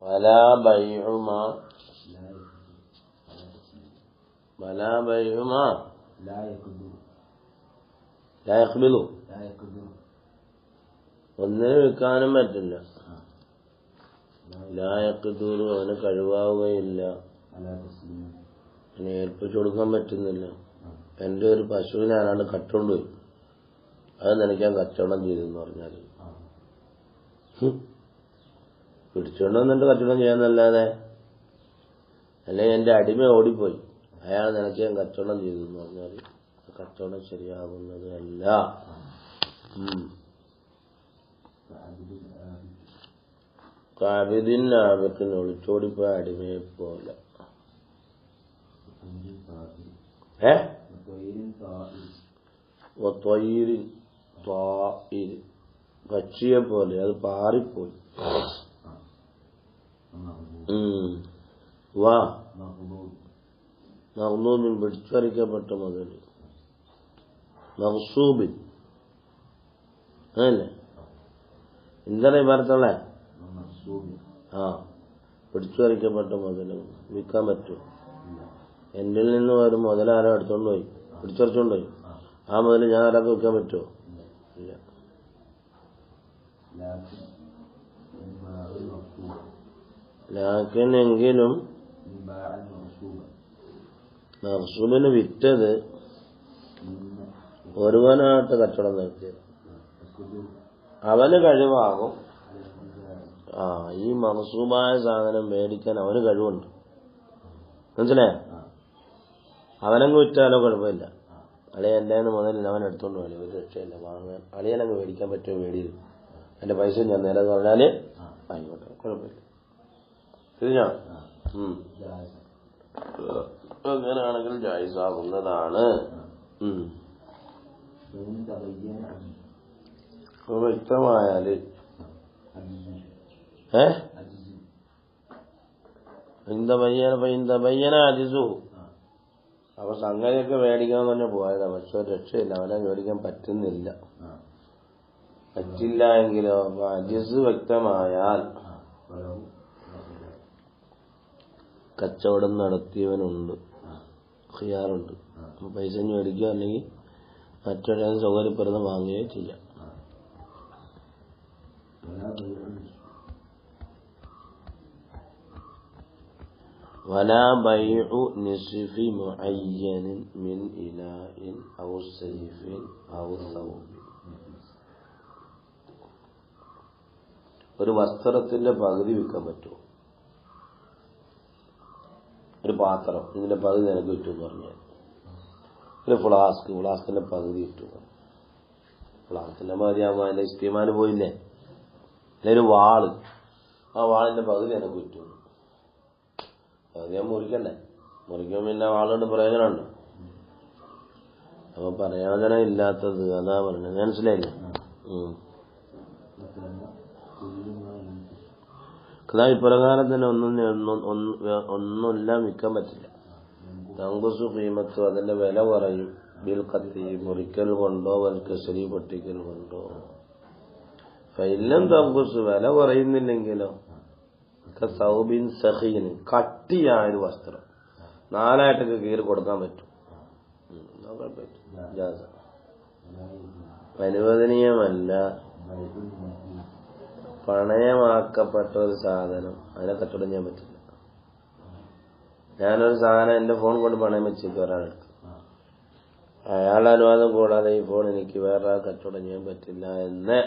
ولا بيع ما لا يقبل ഒന്നിനെ വിൽക്കാനും പറ്റില്ല. ലായക്കതൂർ അവന് കഴിവാവുകയില്ല, അതിനെ ഏൽപ്പിച്ചു കൊടുക്കാൻ പറ്റുന്നില്ല. എന്റെ ഒരു പശുവിനെ ആരാണ്ട് കട്ടുകൊണ്ടുപോയി, അത് നിനക്കാൻ കച്ചവടം ചെയ്തെന്ന് പറഞ്ഞാൽ പിടിച്ചുകൊണ്ട് വന്നിട്ട് കച്ചവടം ചെയ്യാന്നല്ലാതെ, അല്ലെങ്കിൽ എന്റെ അടിമ ഓടിപ്പോയി അയാൾ നിനക്ക് ഞാൻ കച്ചവടം ചെയ്തെന്ന് പറഞ്ഞാൽ കച്ചവടം ശരിയാകുന്നത് അല്ല. കാബിദിൻ ആബത്തിന് ഒളിച്ചോടിപ്പോയ അടിമയെ പോലെ, പക്ഷിയെ പോലെ അത് പാറിപ്പോയി. മഹ്ലൂബിൻ പിടിച്ചറിക്കപ്പെട്ട മുതൽ, മഹ്സൂബിൻ അതല്ലേ എന്താണ് പറഞ്ഞോളെ? പിടിച്ചുപറിക്കപ്പെട്ട മുതൽ വിൽക്കാൻ പറ്റുമോ? എന്റെ നിന്ന് ഒരു മുതൽ ആരോ എടുത്തോണ്ട് പോയി, പിടിച്ചറിച്ചോണ്ട് പോയി. ആ മുതൽ ഞാൻ ആരാൾക്ക് വിൽക്കാൻ പറ്റുമോ? ഇല്ല. ലാക്കിനെങ്കിലും മഹ്സൂബിന് വിറ്റത് ഒരുവനായിട്ട് കച്ചവടം നടത്തിയത് അവന് കഴിവാകും. ഈ മഹ്സൂബായ സാധനം മേടിക്കാൻ അവന് കഴിവുണ്ട്, മനസ്സിലായോ? അവനങ്ങ് വിറ്റാലോ കുഴപ്പമില്ല. അളിയ എന്റെ മുതലിൽ അവൻ എടുത്തോണ്ട് പോയി, ഒരു രക്ഷയില്ല. വാങ്ങാൻ അളിയനങ്ങ് മേടിക്കാൻ പറ്റുമോ? മേടിയത് എന്റെ പൈസ ഞാൻ നേരെ പറഞ്ഞാല് ആയിക്കോട്ടെ, കുഴപ്പമില്ല. തിരിഞ്ഞോ? അങ്ങനെയാണെങ്കിൽ ജായിസാകുന്നതാണ്. വ്യക്തമായാല് അജിസു അപ്പൊ സംഗതിയൊക്കെ മേടിക്കാൻ തന്നെ പോയതാ, പക്ഷെ ഒരു രക്ഷയില്ല, അവനെ മേടിക്കാൻ പറ്റുന്നില്ല. പറ്റില്ല എങ്കിലോ അജിസ് വ്യക്തമായാൽ കച്ചവടം നടത്തിയവനുണ്ട്, ഖിയാറുണ്ട്. പൈസ മേടിക്കുക അല്ലെങ്കിൽ മറ്റൊരാൾ സൗകര്യപ്പെടുന്ന വാങ്ങുകയോ ചെയ്യാം. വലാ ബൈഉ നിസ്ഫി മുഅയ്യനിൻ മിൻ ഇനാഇൻ ഔ സൈഫിൻ ഔ സൗബിൻ. ഒരു വസ്ത്രത്തിന്റെ പകുതി വിൽക്കാൻ പറ്റുമോ? ഒരു പാത്രം, ഇതിന്റെ പകുതി നിനക്ക് വിറ്റു പറഞ്ഞാൽ, ഒരു ഫ്ലാസ്കിന്റെ പകുതി വിറ്റു. ഫ്ലാസ്കിന്റെ പകുതി ആകുമ്പോൾ അതിന്റെ ഇസ്തിമാല് പോയില്ലേ? അല്ലെ ഒരു വാള്, ആ വാളിന്റെ പകുതി എനിക്ക് വിറ്റു. പകുതി ഞാൻ മുറിക്കണ്ടേ? മുറിക്കുമ്പോൾ പിന്നെ വാളുകൊണ്ട് പ്രയോജനമുണ്ട്. അപ്പൊ പ്രയോജനം ഇല്ലാത്തത് അതാ പറഞ്ഞത്, മനസ്സിലായില്ലേ? ഇപ്രകാരം തന്നെ ഒന്നുമില്ല വിൽക്കാൻ പറ്റില്ല. തങ്കുസു ഖീമത്തു, അതിന്റെ വില കുറയും. ബിൽ ഖത്തി, മുറിക്കൽ കൊണ്ടോ വൽക്കസരി, പൊട്ടിക്കൽ കൊണ്ടോ. ഫൈലം തങ്കുസു, വില കുറയുന്നില്ലെങ്കിലോ സൗബിൻ സഖീന്, കട്ടിയായൊരു വസ്ത്രം 4 കീറി കൊടുക്കാൻ പറ്റും. അനുവദനീയമല്ല പണയമാക്കപ്പെട്ട ഒരു സാധനം, അതിനെ കച്ചവടം ചെയ്യാൻ പറ്റില്ല. ഞാനൊരു സാധനം എന്റെ ഫോൺ കൊണ്ട് പണയം വെച്ചേക്ക് ഒരാളെടുത്ത്, അയാളുടെ അനുവാദം കൂടാതെ ഈ ഫോൺ എനിക്ക് വേറെ കച്ചവടം ചെയ്യാൻ പറ്റില്ല എന്ന്.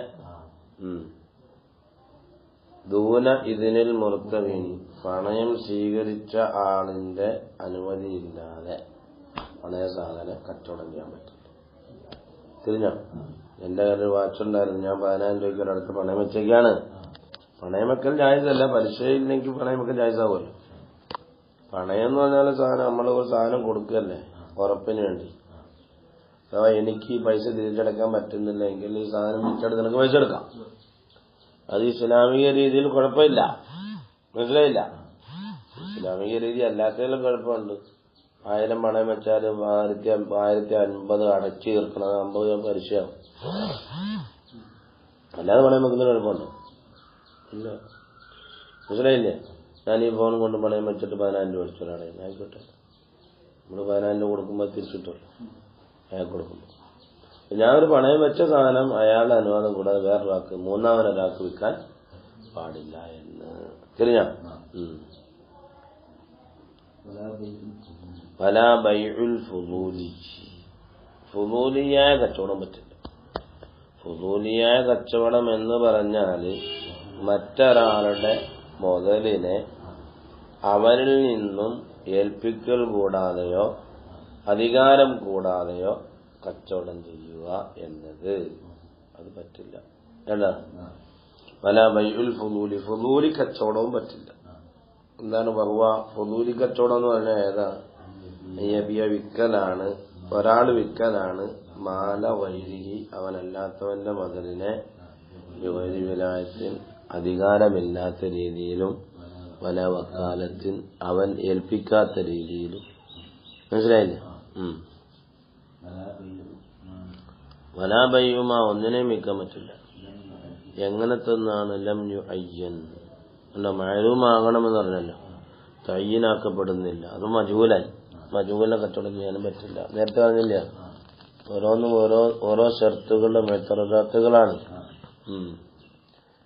ദൂന ഇതിനിൽ മുർത്തവീനി, പണയം സ്വീകരിച്ച ആളിന്റെ അനുമതിയില്ലാതെ പണയ സാധനം കച്ചവടം ചെയ്യാൻ പറ്റില്ല. തിരിഞ്ഞോ? എന്റെ കയ്യിൽ ഒരു വാച്ച് ഉണ്ടായിരുന്നു, ഞാൻ 10,000 രൂപയ്ക്ക് ഒരിടത്ത് പണയം വെച്ചേക്കാണ്. പണയം വെക്കൽ ജായിസല്ല, പലിശയില്ലെങ്കിൽ പണയം വെക്കൽ ജായിസാവുമല്ലോ. പണയം എന്ന് പറഞ്ഞാൽ സാധനം, നമ്മളൊരു സാധനം കൊടുക്കല്ലേ ഉറപ്പിന് വേണ്ടി. അഥവാ എനിക്ക് ഈ പൈസ തിരിച്ചടക്കാൻ പറ്റുന്നില്ല എങ്കിൽ ഈ സാധനം തിരിച്ചെടുത്ത് നിനക്ക് പൈസ എടുക്കാം. അത് ഇസ്ലാമിക രീതിയിൽ കുഴപ്പമില്ല, മനസ്സിലായില്ല? ഇസ്ലാമിക രീതി അല്ലാത്തതിലും കുഴപ്പമുണ്ട്. 1000 പണയം വെച്ചാലും 1050 അടച്ചു തീർക്കണം, 50 പലിശയാവും. അല്ലാതെ പണയം വെക്കുന്ന കുഴപ്പമുണ്ടോ? ഇല്ല. മനസ്സിലായില്ലേ? ഞാൻ ഈ ഫോൺ കൊണ്ട് പണയം വെച്ചിട്ട് 10,000 രൂപ അടിച്ചു ഒരാളെ, ആയിക്കോട്ടെ, നമ്മൾ 10,000 രൂപ കൊടുക്കുമ്പോൾ തിരിച്ചിട്ടുള്ളൂ അയാൾ കൊടുക്കുമ്പോൾ. ഞാനൊരു പണയം വെച്ച സാധനം അയാളുടെ അനുവാദം കൂടാതെ വേറൊരാൾക്ക്, മൂന്നാമതൊരാൾക്ക് വിൽക്കാൻ പാടില്ല എന്ന് തിരിഞ്ഞ. വലാ ബൈഉൽ ഫുദൂലി, ഫുദൂലിയായ കച്ചവടം പറ്റില്ല. ഫുദൂലിയായ കച്ചവടം എന്ന് പറഞ്ഞാൽ മറ്റൊരാളുടെ മുതലിനെ അവരിൽ നിന്നും ഏൽപ്പിക്കൽ കൂടാതെയോ അധികാരം കൂടാതെയോ കച്ചവടം ചെയ്യുക എന്നത് അത് പറ്റില്ല. എന്താ വലാ ബൈഉൽ ഫുദൂലി, ഫുദൂലി കച്ചവടവും പറ്റില്ല. എന്താണ് പറയുക? ഫുദൂലി കച്ചവടം എന്ന് പറഞ്ഞാൽ ഏതാ? വിക്കലാണ്, ഒരാൾ വിക്കലാണ് മാല വൈരികി, അവനല്ലാത്തവന്റെ മതലിനെ യുവരി വിലായത്തിൽ അധികാരമില്ലാത്ത രീതിയിലും വല വക്കാലത്തിൽ അവൻ ഏൽപ്പിക്കാത്ത രീതിയിലും. മനസ്സിലായില്ലേ? വലാ ബൈഉമാ, ഒന്നിനെയും വിൽക്കാൻ പറ്റില്ല. എങ്ങനത്തെ ഒന്നാണ്? ലം യുഅയ്യൻ, മഅലൂമാകണമെന്ന് പറഞ്ഞല്ലോ, തയ്യനാക്കപ്പെടുന്നില്ല, അത് മജൂലായി. മജൂലിനെ കച്ചവടം ചെയ്യാനും പറ്റില്ല. നേരത്തെ പറഞ്ഞില്ല, ഓരോന്നും ഓരോ ഷർത്തുകളുടെ മെത്തറുകളാണ്.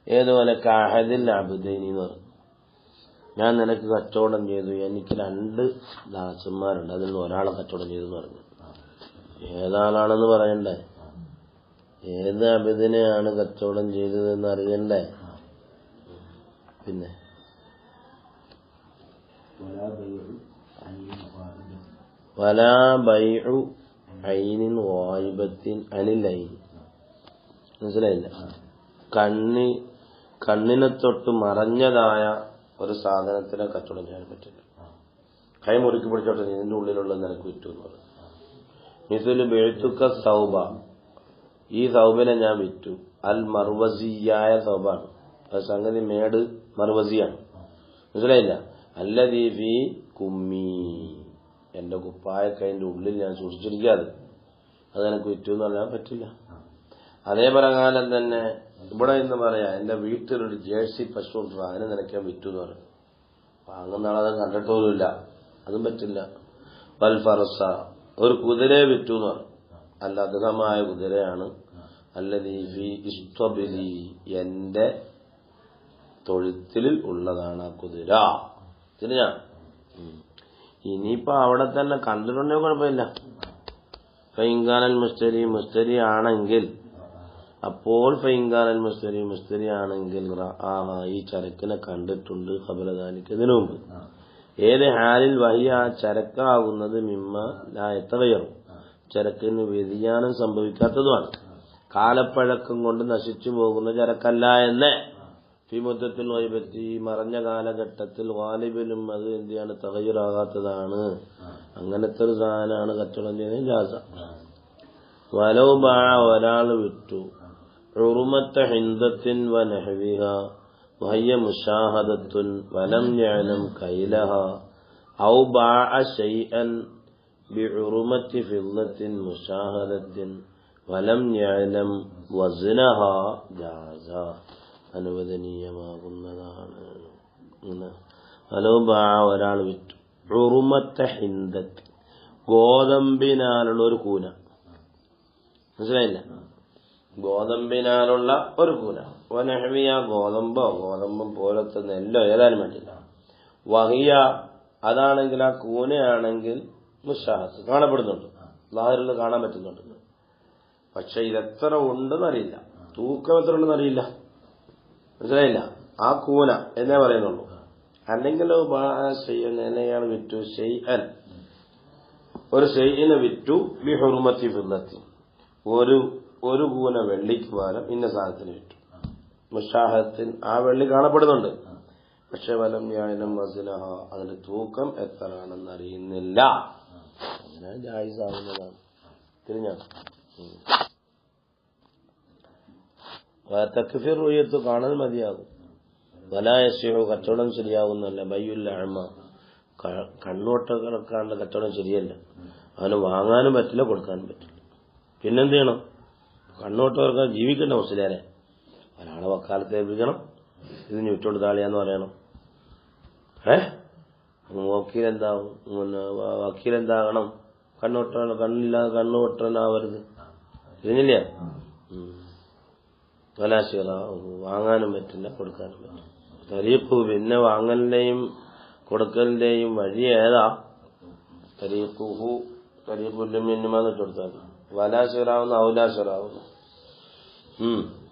ഏതുപോലെ കാഹദിൽ അബ്ദൈനി എന്ന് പറഞ്ഞു, ഞാൻ നിനക്ക് കച്ചവടം ചെയ്തു, എനിക്ക് 2 ദാസന്മാരുണ്ട്, അതിൽ നിന്ന് ഒരാളെ കച്ചവടം ചെയ്തു എന്ന് പറഞ്ഞു. ഏതാളാണെന്ന് പറയണ്ടേ? ഏത് അബിദിനെയാണ് കച്ചവടം ചെയ്തതെന്ന് അറിയണ്ടേ? പിന്നെ വലാ ബൈഉ ഐനിൻ ഗായിബത്തിൻ അനിൽ ഐൻ. മനസ്സിലായില്ല? കണ്ണിനെ തൊട്ട് മറഞ്ഞതായ ഒരു സാധനത്തിനെ കച്ചവടം ചെയ്യാൻ പറ്റില്ല. കൈ മുറുക്കി പിടിച്ചോട്ടെ, ഇതിന്റെ ഉള്ളിലുള്ള നിനക്ക് വിറ്റു എന്ന് പറഞ്ഞു. മിഥുല് ബെഴുത്തുക്ക സൗബ, ഈ സൗബിനെ ഞാൻ വിറ്റു. അൽ മർവസിയായ സൗബാണ്, അത് സംഗതി മേട് മർവസിയാണ്. മനസ്സിലായില്ല? അല്ലദീ ഫീ കുമ്മി, എന്റെ കുപ്പായക്കൈന്റെ ഉള്ളിൽ ഞാൻ സൂക്ഷിച്ചിരിക്കാതെ അത് എനിക്ക് വിറ്റു എന്ന് പറഞ്ഞാൽ പറ്റില്ല. അതേ പ്രകാരം തന്നെ ഇവിടെ എന്ന് പറയാ, എന്റെ വീട്ടിലൊരു ജേഴ്സി പശു ഉണ്ട്, അതിനെ നിനക്കാൻ വിറ്റു എന്ന് പറയും. വാങ്ങുന്ന ആളത് കണ്ടിട്ടുമില്ല, അതും പറ്റില്ല. വൽ ഫർസ, ഒരു കുതിരയെ വിറ്റു എന്ന് പറയും. അല്ല അധികമായ കുതിരയാണ്. അല്ലദീ ഫീ ഇസ്തബിലി, എന്റെ തൊഴുത്തിൽ ഉള്ളതാണ് ആ കുതിര. തിരിഞ്ഞ ഇനിയിപ്പോ അവിടെ തന്നെ കണ്ടിട്ടുണ്ടെങ്കിൽ കുഴപ്പമില്ല. ഫൈൻകാനൽ മുസ്തരി, മുസ്തരി ആണെങ്കിൽ അപ്പോൾ ഫൈൻകാനൽ മുസ്തരി, മുസ്തരി ആണെങ്കിൽ ഈ ചരക്കിനെ കണ്ടിട്ടുണ്ട് ഖബലദാലിക്ക്, ഇതിനു മുമ്പ്. ഏത് ഹാലിൽ വഹിയ, ആ ചരക്കാകുന്നത് മിമ്മ ലാ യതഗയ്യറു, ചരക്കിന് വ്യതിയാനം സംഭവിക്കാത്തതുമാണ്, കാലപ്പഴക്കം കൊണ്ട് നശിച്ചു പോകുന്ന ചരക്കല്ല എന്ന്. ഫിമുദ്ദത്തുൽ ഗൈബത്തി, മറഞ്ഞ കാലഘട്ടത്തിൽ ഗാലിബിലും അത് എന്തിയാണ് തഗയ്യുറാകാത്തതാണ്. അങ്ങനത്തെ ഒരു സാധനമാണ് കച്ചവടം ചെയ്യുന്നത് ജാസ. വലൗ ബാ, ഒരാൾ വിറ്റു, ഉറുമത്ത ഹിന്ദത്തിൻ വ നഹ്വിഹ വഹിയ മുശാഹദത്തുൻ വലം യഅലം കൈലഹ ഔ ബാഅ ശൈഅൻ ബിഉറുമത്തി ഫിദ്ദത്തിൻ മുശാഹദത്തിൻ വലം യഅലം വസ്നഹ ജാസ, അനുവദനീയമാകുന്നതാണ്. വലൗ ബാഅ, ഒരാൾ വിറ്റു, ഉറുമത്ത ഹിന്ദത്ത്, ഗോതമ്പിനാലുള്ള ഒരു കൂന. മനസ്സിലായില്ല? ഗോതമ്പിനാലുള്ള ഒരു കൂന. വനഹ്വിയ, ഗോതമ്പം പോലത്തെ നെല്ലോ ഏതായാലും പറ്റില്ല. വഹിയ, അതാണെങ്കിൽ ആ കൂനയാണെങ്കിൽ മുശാഹത്ത്, കാണപ്പെടുന്നുണ്ട്, ലാഹിറിൽ കാണാൻ പറ്റുന്നുണ്ട്. പക്ഷെ ഇതെത്ര ഉണ്ടെന്ന് അറിയില്ല, തൂക്കം എത്ര ഉണ്ടെന്ന് അറിയില്ല. മനസ്സിലായില്ല? ആ കൂന എന്നേ പറയുന്നുള്ളൂ. അല്ലെങ്കിലോ എന്നെയാണ് വിറ്റു, ഷെയ്അൻ, ഒരു ഷെയ്ഇനെ വിറ്റു, ബി ഹുർമത്തി ഫിദ്ദത്തി, ഒരു കൂന വെള്ളിക്ക് പകരം ഇന്ന സാധനത്തിന് വിറ്റു. മുശാഹത്തിൽ ആ വെള്ളി കാണപ്പെടുന്നുണ്ട്, പക്ഷെ വലം യഅലം വസ്നഹ, അതിന്റെ തൂക്കം എത്രയാണെന്ന് അറിയുന്നില്ല. അതിനാൽ ജായിസാവുന്നതാണ്. തിരിഞ്ഞ തക്ഫിർ റുയത്ത്, കാണൽ മതിയാകും. വലാ യസ്ഇഹു, കച്ചവടം ശരിയാകുന്നല്ല. ബൈഉൽ അഅമ, കണ്ണോട്ടക്കാണ്ട് കച്ചവടം ശരിയല്ല. അവന് വാങ്ങാനും പറ്റില്ല, കൊടുക്കാനും പറ്റില്ല. പിന്നെന്ത് ചെയ്യണം? കണ്ണോട്ടവർക്ക് ജീവിക്കേണ്ട മുസ്ലിയാരെ ഒരാളെ വക്കാലത്ത് ഏൽപ്പിക്കണം, ഇത് ഞുറ്റോട് താളിയാന്ന് പറയണം. വക്കീലെന്താവും? വക്കീലെന്താകണം? കണ്ണുപൊട്ടനാ കണ്ണുപൊട്ടനാവരുത്. ഇതിനില്ല. വാങ്ങാനും പറ്റില്ല, കൊടുക്കാനും പറ്റില്ല. തരീഖു പിന്നെ വാങ്ങലിന്റെയും കൊടുക്കലിന്റെയും വഴി ഏതാ? തരീഖുഹു തരീഖുല്ലുമിന്നുമാന്ന് കൊടുത്താൽ വലാശിറാവുന്ന ഔലാശിറാവുന്നു.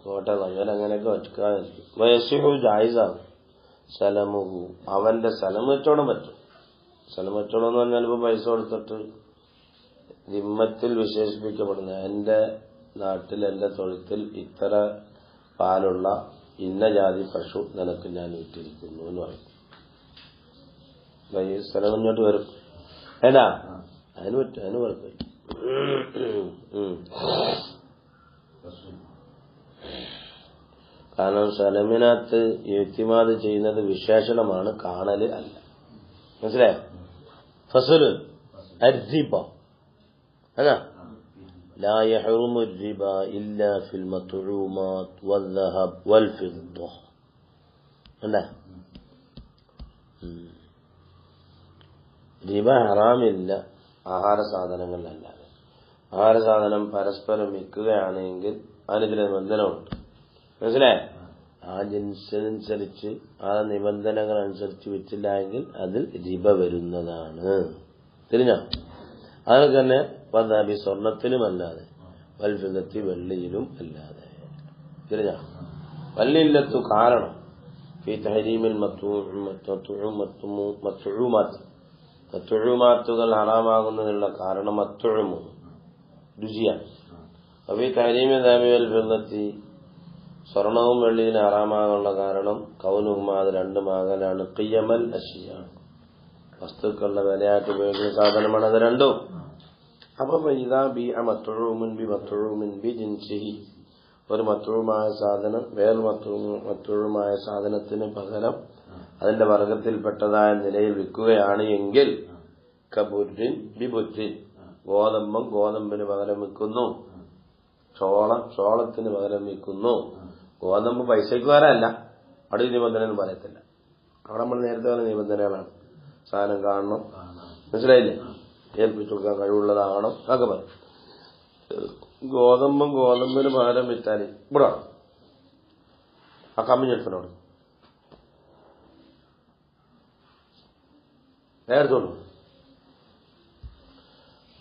കോട്ടെ അങ്ങനെയൊക്കെ ഒറ്റക്കാതിരിക്കും. വയസ്സിഹു ജായിസാവും സലമുഹു അവന്റെ സ്ഥലം വെച്ചോടാൻ പറ്റും. സ്ഥലം വെച്ചോടം എന്ന് പറഞ്ഞാൽ ഇപ്പൊ പൈസ കൊടുത്തിട്ട് ദിമ്മത്തിൽ വിശേഷിപ്പിക്കപ്പെടുന്ന എന്റെ നാട്ടിൽ എന്റെ തൊഴുത്തിൽ ഇത്ര പാലുള്ള ഇന്ന ജാതി പശു നിനക്ക് ഞാൻ വിറ്റിരിക്കുന്നു എന്ന് പറയും. ഈ സ്ഥലം ഇങ്ങോട്ട് വരും. ഏതാ അതിന് പറ്റും, അതിന് കുഴപ്പമില്ല. കാരണം സലമിനകത്ത് ഇത്തിമാദ് ചെയ്യുന്നത് വിശേഷണമാണ്, കാണല് അല്ല. മനസ്സിലായോ? ഫസല് അർരിബ അതാ لا يحرم الربا إلا في المطعومات والذهب والفضة. അല്ലേ? റിബ ഹറാമില്ല ആഹാര സാധനങ്ങളിലല്ലാതെ. ആഹാര സാധനം പരസ്പരം വിൽക്കുകയാണെങ്കിൽ അതിന് ചില നിബന്ധനമുണ്ട്. മനസ്സിലായേ? ആ ജിൻസനുസരിച്ച് ആ നിബന്ധനകൾ അനുസരിച്ച് വിറ്റില്ല എങ്കിൽ അതിൽ റിബ വരുന്നതാണ്. തിരിഞ്ഞോ? അതിൽ തന്നെ വദാബി സ്വർണത്തിലുമല്ലാതെ വൽഫിദത്തി വെള്ളിയിലും അല്ലാതെ. തിരിഞ്ഞോ? വല്ലില്ലത്തു കാരണം ഫീ തഹരീമിൽ മത്തുഴുമാത്തുകൾ ഹറാമാകുന്നതിനുള്ള കാരണം മത്തുഴുമു രുചിയാണ്. അപ്പൊ ഈ തഹരീമി ദാബി വൽഫിദത്തി സ്വർണവും വെള്ളിയിലും ഹറാമാകാനുള്ള കാരണം കൗനുഹുമാ അത് രണ്ടുമാകലാണ്. ഖിയമൽ അശിയ വസ്തുക്കളുടെ വിലയായിട്ട് ഉപയോഗിക്കുന്ന സാധനമാണ് അത് രണ്ടും. അപ്പൊ ഒരു മത്തുഴുമായ സാധനം വേറൊരു മത്തുഴുമായ സാധനത്തിന് പകരം അതിന്റെ വർഗത്തിൽപ്പെട്ടതായ നിലയിൽ വിൽക്കുകയാണ് എങ്കിൽ കബുദ്ദിൻ ബിബുദ്ദിൻ ഗോതമ്പിന് പകരം വിൽക്കുന്നു, ചോളത്തിന് പകരം വിൽക്കുന്നു. ഗോതമ്പ് പൈസയ്ക്ക് വരല്ല, അവിടെ നിബന്ധന പറയത്തില്ല. അവിടെ നമ്മൾ നേരത്തെ പറഞ്ഞ നിബന്ധനകളാണ്. സാധനം കാണണം, മനസ്സിലായില്ലേ? ഏൽപ്പിച്ചു കൊടുക്കാൻ കഴിവുള്ളതാകണം, അതൊക്കെ പറയും. ഗോതമ്പിന് പകരം വിറ്റാല് ഇവിടെ ആ കമ്മിഞ്ഞെടുത്തിനോട് നേരത്തോളൂ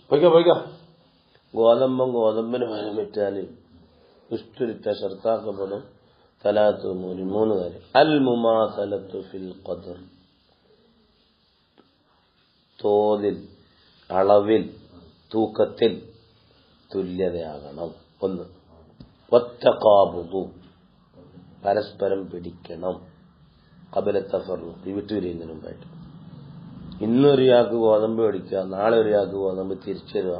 പോയിക്കോ. ഗോതമ്പിന് പകരം വിറ്റാല് ഇഷ്ടിരിട്ട ഷർത്താക്കപ്പെടും. തലാത്ത് 3 കാര്യം. അൽ മുമാസലത്തു ഫിൽ ഖദർ തോതിൽ, അളവിൽ, തൂക്കത്തിൽ തുല്യതയാകണം. 1. വത്തഖാബുദു പരസ്പരം പിടിക്കണം. ഖബല തഫറുഖ് വിട്ടുപിരിയുന്നതിന് മുമ്പായിട്ട്. ഇന്നൊരാൾക്ക് ഗോതമ്പ് പിടിക്കുക, നാളെ ഒരാൾക്ക് ഗോതമ്പ് തിരിച്ചു തരിക,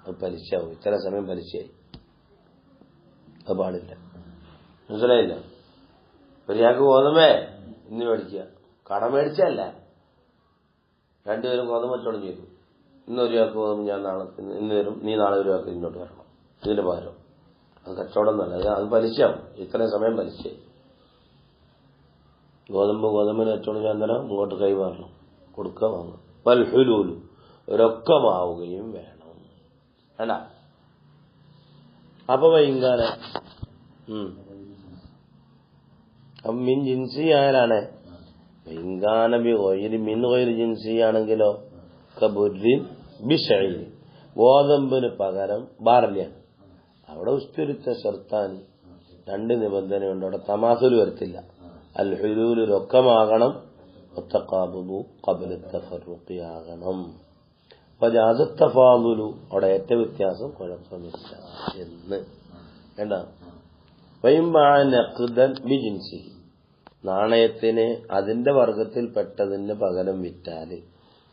അത് പലിശയാവും. ഇത്ര സമയം പലിശയായി, അത് പാടില്ല. മനസ്സിലായില്ല? ഒരാൾക്ക് ഗോതമ്പേ ഇന്ന് മേടിക്കുക, കട മേടിച്ചല്ല. രണ്ടുപേരും ഗോതമ്പ് കച്ചവടം ചെയ്തു. ഇന്നൊരാൾക്ക് ഗോതമ്പ് ഞാൻ നാളെ ഇന്ന് വരും, നീ നാളെ ഒരാൾക്ക് ഇങ്ങോട്ട് വരണം, ഇതിന് പകരം. അത് കച്ചവടം എന്നല്ല, അത് പലിശയാവും. ഇത്രയും സമയം പലിശയായി. ഗോതമ്പിന് കച്ചവടം ഞാൻ തരാം, ഇങ്ങോട്ട് കൈമാറണം, കൊടുക്കുക, വാങ്ങുക. വൽഹുലൂലു രൊക്കമാവുകയും വേണം. അല്ല അപ്പൊ വൈകാല മിൻ ജിൻസി ആയാലാണ്. വൈകാനബി മിൻ ഗൈരി ജിൻസി ആണെങ്കിലോ കബുദ്ദിൻ ബിശഈർ ഗോതമ്പിന് പകരം ബാർലിയാണ്. അവിടെ ഉസ്തുരിച്ച ഷർത്താനി 2 നിബന്ധനയുണ്ട്. അവിടെ തമാസുൽ വരത്തില്ല. അൽ ഹുലൂല് രൊക്കമാകണം, വത്തഖാബുദു ഖബ്ല തഫറുഖി ആകണം. വജാസ തഫാദുലു അവിടെ ഏറ്റ വ്യത്യാസം കുഴപ്പമില്ല എന്ന് വേണ്ട. വൈമാനഖ്ദൻ ബിജിൻസി നാണയത്തിന് അതിന്റെ വർഗത്തിൽപ്പെട്ടതിന് പകരം വിറ്റാല്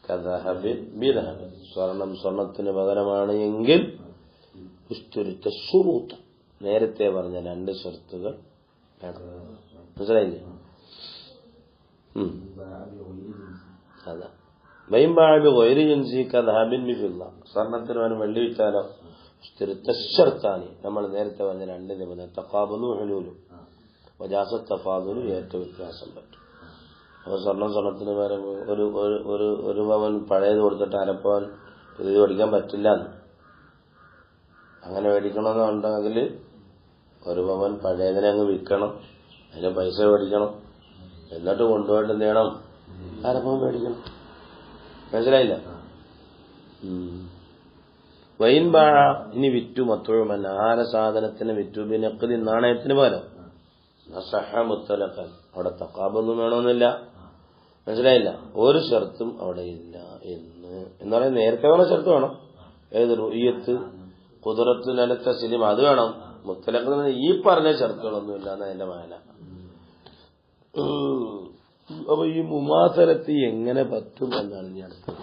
കദഹബിൻ ബിദഹബിൻ സ്വർണത്തിന് പകരമാണ് എങ്കിൽ ഉസ്തുരിച്ച ശുറൂത്ത് നേരത്തെ പറഞ്ഞ 2 ഷർത്തുകൾ വേണം. മനസ്സിലായില്ലേ? അതാ വൈംബാബി ഗൈരി ജിൻസി കദഹബിൻ ബിഫിദ്ദ സ്വർണത്തിന് പകരം വെള്ളി വിറ്റാലോ ഉസ്തുരിച്ച ഷർത്താനി നമ്മൾ നേരത്തെ പറഞ്ഞ 2 നിബന്ധന തഖാബുദു ഹുലൂലു വജാസ തഫാദുലു ഏറ്റ വ്യത്യാസം പറ്റും. അപ്പൊ സ്വർണത്തിന് പകരം ഒരു പവൻ പഴയത് കൊടുത്തിട്ട് അരപ്പവൻ പുതിയത് മേടിക്കാൻ പറ്റില്ല. അങ്ങനെ മേടിക്കണമെന്നുണ്ടെങ്കിൽ ഒരു പവൻ പഴയതിനെ അങ്ങ് വിൽക്കണം, അതിന് പൈസ മേടിക്കണം, എന്നിട്ട് കൊണ്ടുപോയിട്ട് എന്ത് ചെയ്യണം, അരപ്പവൻ മേടിക്കണം. മനസ്സിലായില്ല? വൈൻ ബാഴ ഇനി വിറ്റു മത്തുഴുമല്ല ആഹാര സാധനത്തിന് വിറ്റു ബിനഖ്ലി നാണയത്തിന് പകരം നസഹ മുത്തലഖൻ. അവിടെ തഖാബൊന്നും വേണമെന്നില്ല. മനസ്സിലായില്ല? ഒരു ഷർത്തും അവിടെ ഇല്ല എന്ന് പറയുന്നത് നേരത്തെ വേണം ഷർത്ത് വേണം. ഏത് റുഇയത്ത് ഖുദ്റത്ത് നലത്ത സിലിം അത് വേണം. മുത്തലഖ് ഈ പറഞ്ഞ ഷർത്തുകളൊന്നും ഇല്ല എന്ന് അതിന്റെ മാന. അപ്പൊ ഈ മുമാസലത്ത് എങ്ങനെ പറ്റും എന്നാണ് ഞാൻ അടുത്തത്.